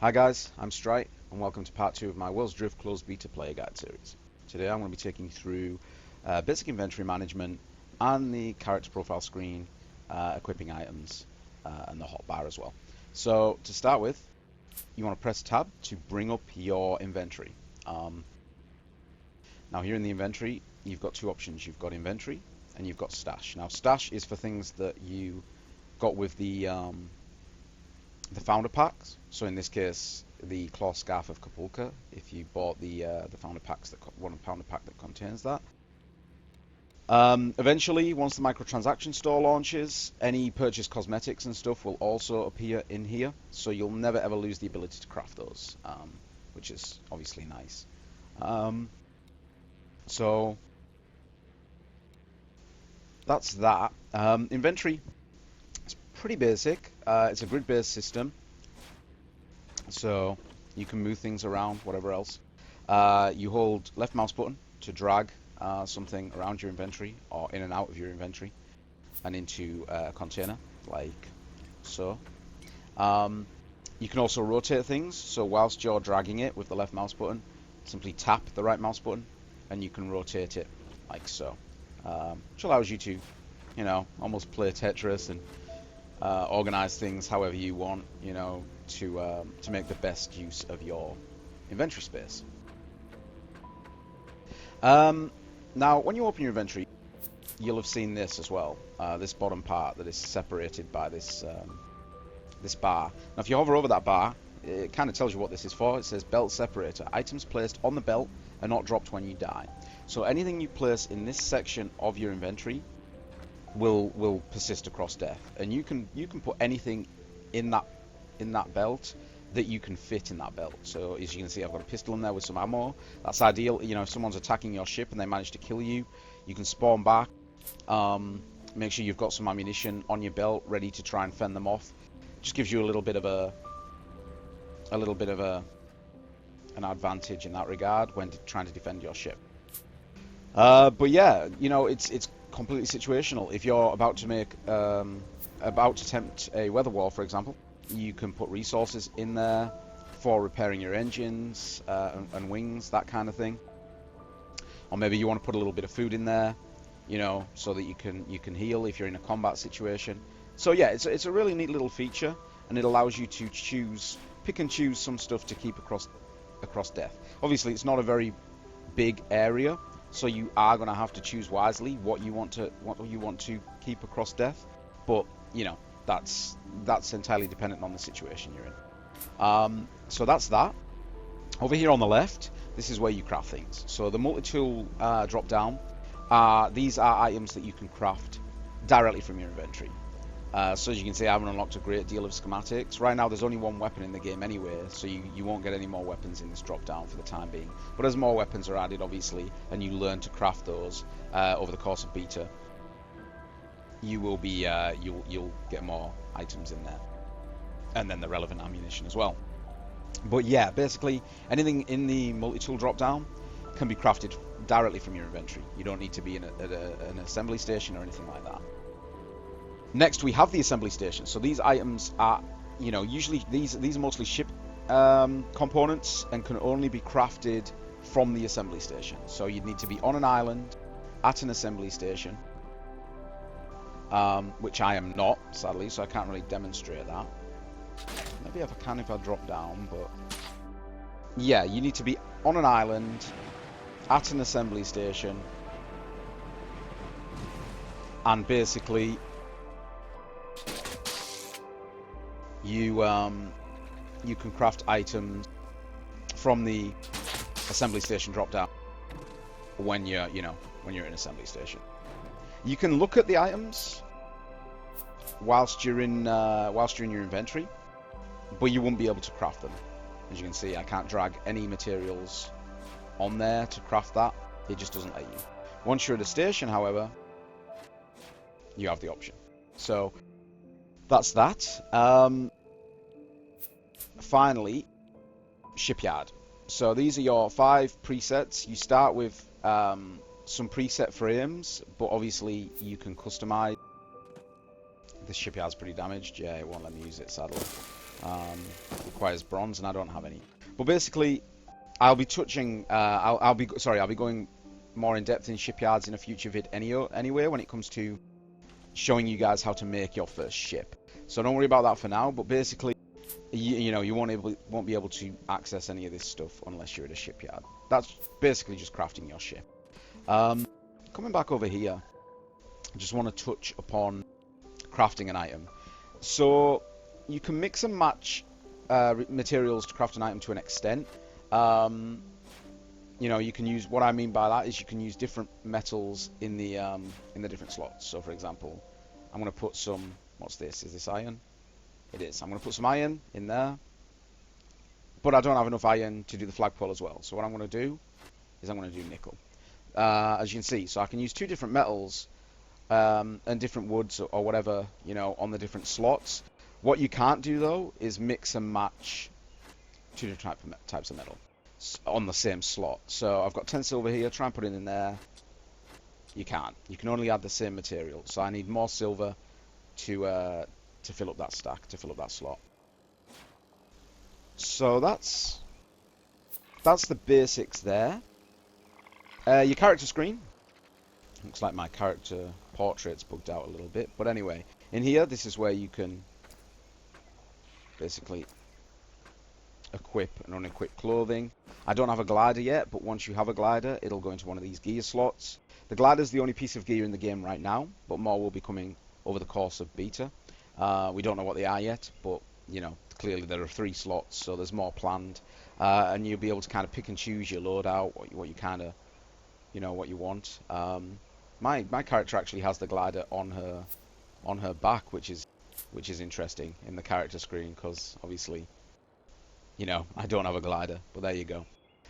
Hi guys, I'm Strite, and welcome to part 2 of my Worlds Adrift closed beta player guide series. Today I'm going to be taking you through basic inventory management and the character profile screen, equipping items, and the hotbar as well. So to start with, you want to press tab to bring up your inventory. Now here in the inventory, you've got two options. You've got inventory and you've got stash. Now stash is for things that you got with the founder packs. So in this case, the cloth scarf of Kapulka. If you bought the founder packs, one founder pack that contains that. Eventually, once the microtransaction store launches, any purchased cosmetics and stuff will also appear in here. So you'll never ever lose the ability to craft those, which is obviously nice. So that's that. Inventory. It's pretty basic. It's a grid-based system, so you can move things around, whatever else. You hold left mouse button to drag something around your inventory or in and out of your inventory and into a container, like so. You can also rotate things, so whilst you're dragging it with the left mouse button, simply tap the right mouse button and you can rotate it like so, which allows you to, almost play Tetris and organize things however you want, to make the best use of your inventory space. Now, when you open your inventory, you'll have seen this as well. This bottom part that is separated by this this bar. Now, if you hover over that bar, it kind of tells you what this is for. It says belt separator. Items placed on the belt are not dropped when you die. So anything you place in this section of your inventory will persist across death, and you can put anything in that belt that you can fit in that belt. So as you can see, I've got a pistol in there with some ammo. That's ideal. If someone's attacking your ship and they manage to kill you, you can spawn back. Make sure you've got some ammunition on your belt ready to try and fend them off. Just gives you a little bit of an advantage in that regard when trying to defend your ship. But yeah, it's completely situational. If you're about to attempt a weather war, for example, you can put resources in there for repairing your engines and wings, that kind of thing. Or maybe you want to put a little bit of food in there, so that you can heal if you're in a combat situation. So yeah, it's a really neat little feature, and it allows you to pick and choose some stuff to keep across death. Obviously, it's not a very big area, so you are going to have to choose wisely what you want to keep across death. But that's entirely dependent on the situation you're in. So that's that. Over here on the left, this is where you craft things. So the multi-tool drop down, these are items that you can craft directly from your inventory. So as you can see, I haven't unlocked a great deal of schematics. Right now there's only one weapon in the game anyway, so you won't get any more weapons in this drop down for the time being. But as more weapons are added, obviously, and you learn to craft those over the course of beta, you will be you'll get more items in there, and then the relevant ammunition as well. But yeah, basically anything in the multi-tool drop down can be crafted directly from your inventory. You don't need to be at an assembly station or anything like that. Next, we have the assembly station. So these items are, usually these are mostly ship components and can only be crafted from the assembly station. So you'd need to be on an island at an assembly station, which I am not, sadly, so I can't really demonstrate that. Maybe if I can, if I drop down, but yeah, you need to be on an island at an assembly station, and basically you can craft items from the assembly station drop down when you're in an assembly station. You can look at the items whilst you're in your inventory, but you won't be able to craft them. As you can see, I can't drag any materials on there to craft that. It just doesn't let you. Once you're at a station, however, you have the option. So that's that. Finally, shipyard. So these are your 5 presets. You start with some preset frames, but obviously you can customize. This shipyard's pretty damaged. Yeah, it won't let me use it, sadly. requires bronze, and I don't have any. But basically, I'll be touching. I'll be sorry. I'll be going more in depth in shipyards in a future vid anyway when it comes to showing you guys how to make your first ship. So don't worry about that for now. But basically, you know, you won't be able to access any of this stuff unless you're at a shipyard. That's basically just crafting your ship. Coming back over here, I just want to touch upon crafting an item. So you can mix and match materials to craft an item to an extent. You know, you can use, what I mean by that is you can use different metals in the different slots. So for example, I'm going to put some, what's this? Is this iron? It is. I'm going to put some iron in there, but I don't have enough iron to do the flagpole as well. So what I'm going to do is I'm going to do nickel. As you can see, so I can use two different metals and different woods or whatever, you know, on the different slots. What you can't do though is mix and match two different types of metal on the same slot. So I've got 10 silver here, try and put it in there. You can't. You can only add the same material. So I need more silver to fill up that stack, to fill up that slot. So that's the basics there. Your character screen. Looks like my character portrait's bugged out a little bit. But anyway, in here, this is where you can basically equip and unequip clothing. I don't have a glider yet, but once you have a glider, it'll go into one of these gear slots. The glider is the only piece of gear in the game right now, but more will be coming over the course of beta. We don't know what they are yet, but you know, clearly there are 3 slots, so there's more planned, and you'll be able to kind of pick and choose your loadout, what you kind of, you know, what you want. My character actually has the glider on her back, which is interesting in the character screen, because obviously, you know, I don't have a glider, but there you go.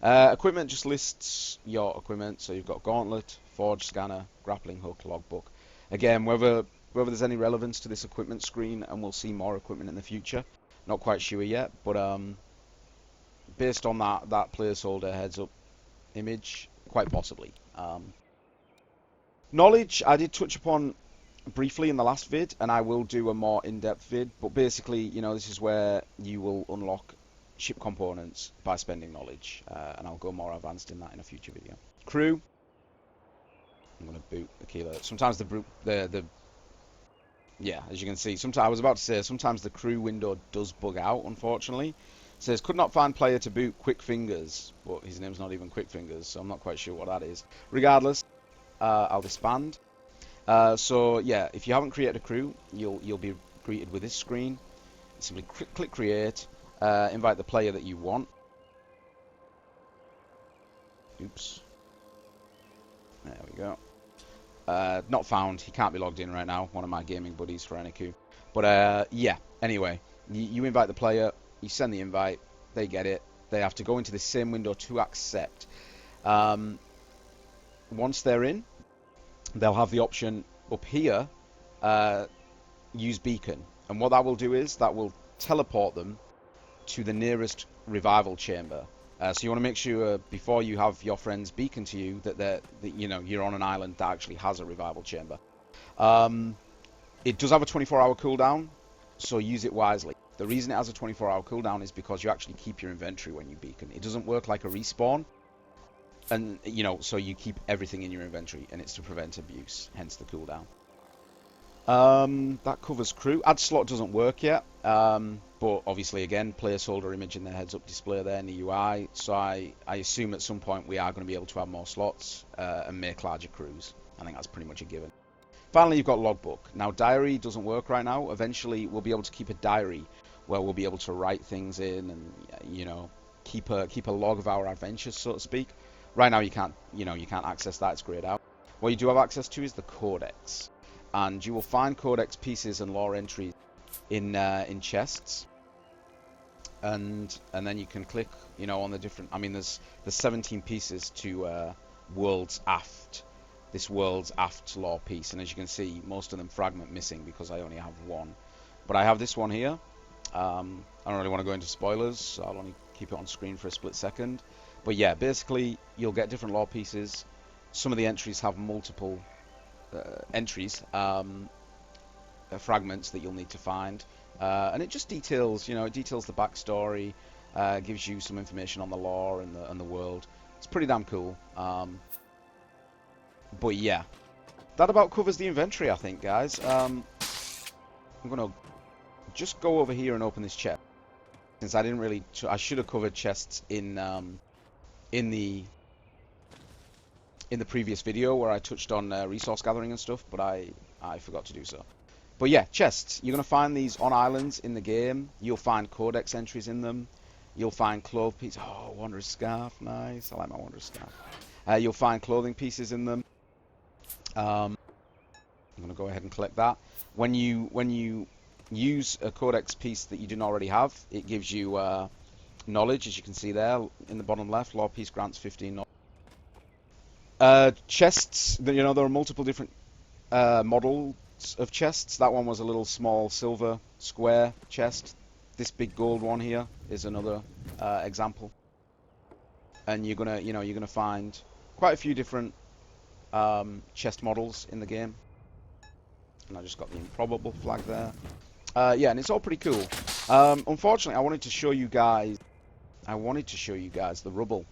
Equipment just lists your equipment, so you've got gauntlet, forge scanner, grappling hook, logbook. Again, whether there's any relevance to this equipment screen, and we'll see more equipment in the future, not quite sure yet, but based on that placeholder heads up image, quite possibly. Knowledge, I did touch upon briefly in the last vid, and I will do a more in-depth vid, but basically, you know, this is where you will unlock ship components by spending knowledge, and I'll go more advanced in that in a future video. Crew, I'm going to boot the kilo. Sometimes yeah, as you can see, sometimes I was about to say, sometimes the crew window does bug out, unfortunately. It says, could not find player to boot Quick Fingers, but his name's not even Quick Fingers, so I'm not quite sure what that is. Regardless, I'll disband. So yeah, if you haven't created a crew, you'll be greeted with this screen. Simply click create, invite the player that you want. Oops. There we go. Not found. He can't be logged in right now. One of my gaming buddies for NQ. But yeah. Anyway, you invite the player. You send the invite. They get it. They have to go into the same window to accept. Once they're in, they'll have the option up here, use beacon, and what that will do is that will teleport them to the nearest revival chamber. So you want to make sure before you have your friends beacon to you that you know, you're on an island that actually has a revival chamber. It does have a 24-hour cooldown, so use it wisely. The reason it has a 24-hour cooldown is because you actually keep your inventory when you beacon. It doesn't work like a respawn. And, you know, so you keep everything in your inventory, and it's to prevent abuse, hence the cooldown. That covers crew. Add slot doesn't work yet, but obviously, again, placeholder image in the heads-up display there in the UI, so I assume at some point we are going to be able to have more slots and make larger crews. I think that's pretty much a given. Finally, you've got logbook. Now, diary doesn't work right now. Eventually, we'll be able to keep a diary where we'll be able to write things in and, you know, keep a log of our adventures, so to speak. Right now, you can't access that. It's grayed out. What you do have access to is the codex, and you will find codex pieces and lore entries in chests, and then you can click, you know, on the different. I mean, there's 17 pieces to Worlds Aft, this Worlds Aft lore piece, and as you can see, most of them fragment missing because I only have one, but I have this one here. I don't really want to go into spoilers, so I'll only keep it on screen for a split second. But yeah, basically, you'll get different lore pieces. Some of the entries have multiple entries. fragments that you'll need to find. And it just details, you know, it details the backstory, gives you some information on the lore and the world. It's pretty damn cool. But yeah, that about covers the inventory, I think, guys. I'm gonna just go over here and open this chest, since I didn't really. I should have covered chests in the previous video where I touched on resource gathering and stuff, but I forgot to do so. But yeah, chests. You're going to find these on islands in the game. You'll find codex entries in them. You'll find clothes pieces. Oh, Wanderer's Scarf. Nice. I like my Wanderer's Scarf. You'll find clothing pieces in them. I'm going to go ahead and collect that. When you use a codex piece that you didn't already have, it gives you knowledge, as you can see there in the bottom left. Lore piece grants 15 knowledge. Chests, you know, there are multiple different models of chests. That one was a little small silver square chest. This big gold one here is another example. And you're gonna find quite a few different chest models in the game. And I just got the improbable flag there. Yeah, and it's all pretty cool. Unfortunately, I wanted to show you guys the rubble.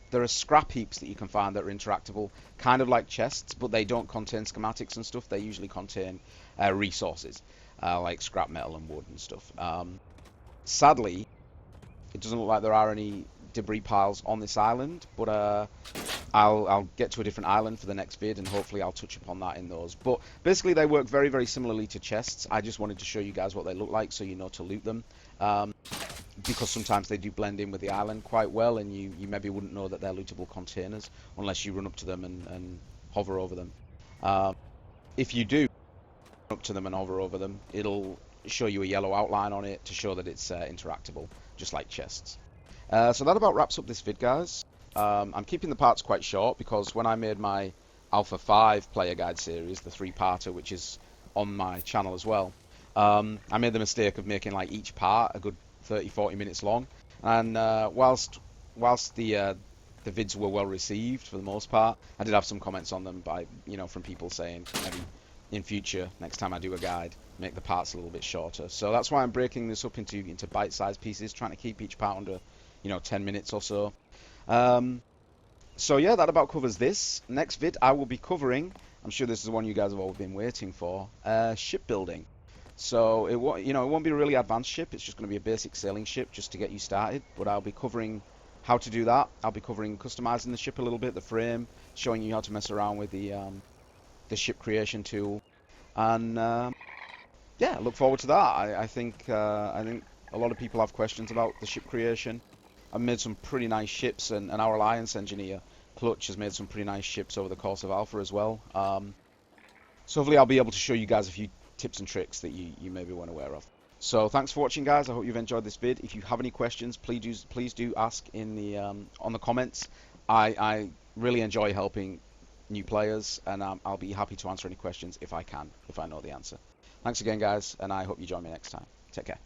There are scrap heaps that you can find that are interactable, kind of like chests, but they don't contain schematics and stuff. They usually contain resources, like scrap metal and wood and stuff. Sadly, it doesn't look like there are any debris piles on this island, but I'll get to a different island for the next vid, and hopefully I'll touch upon that in those. But basically, they work very, very similarly to chests. I just wanted to show you guys what they look like so you know to loot them. Because sometimes they do blend in with the island quite well, and you maybe wouldn't know that they're lootable containers unless you run up to them and hover over them. If you do run up to them and hover over them, it'll show you a yellow outline on it to show that it's interactable, just like chests. So that about wraps up this vid, guys. I'm keeping the parts quite short because when I made my Alpha 5 player guide series, the 3-parter, which is on my channel as well, I made the mistake of making like each part a good 30-40 minutes long, and whilst the vids were well received for the most part, I did have some comments on them from people saying maybe in future, next time I do a guide, make the parts a little bit shorter. So that's why I'm breaking this up into bite-sized pieces, trying to keep each part under 10 minutes or so. So yeah, that about covers this. Next vid I will be covering, I'm sure this is the one you guys have all been waiting for, shipbuilding. So it won't be a really advanced ship. It's just going to be a basic sailing ship just to get you started. But I'll be covering how to do that. I'll be covering customizing the ship a little bit, the frame, showing you how to mess around with the ship creation tool, and yeah, look forward to that. I think a lot of people have questions about the ship creation. I've made some pretty nice ships, and our Alliance engineer Clutch has made some pretty nice ships over the course of Alpha as well. So hopefully I'll be able to show you guys a few tips and tricks that you maybe weren't aware of. So thanks for watching, guys. I hope you've enjoyed this vid. If you have any questions, please do ask in the on the comments. I really enjoy helping new players, and I'll be happy to answer any questions if I know the answer. Thanks again, guys, and I hope you join me next time. Take care.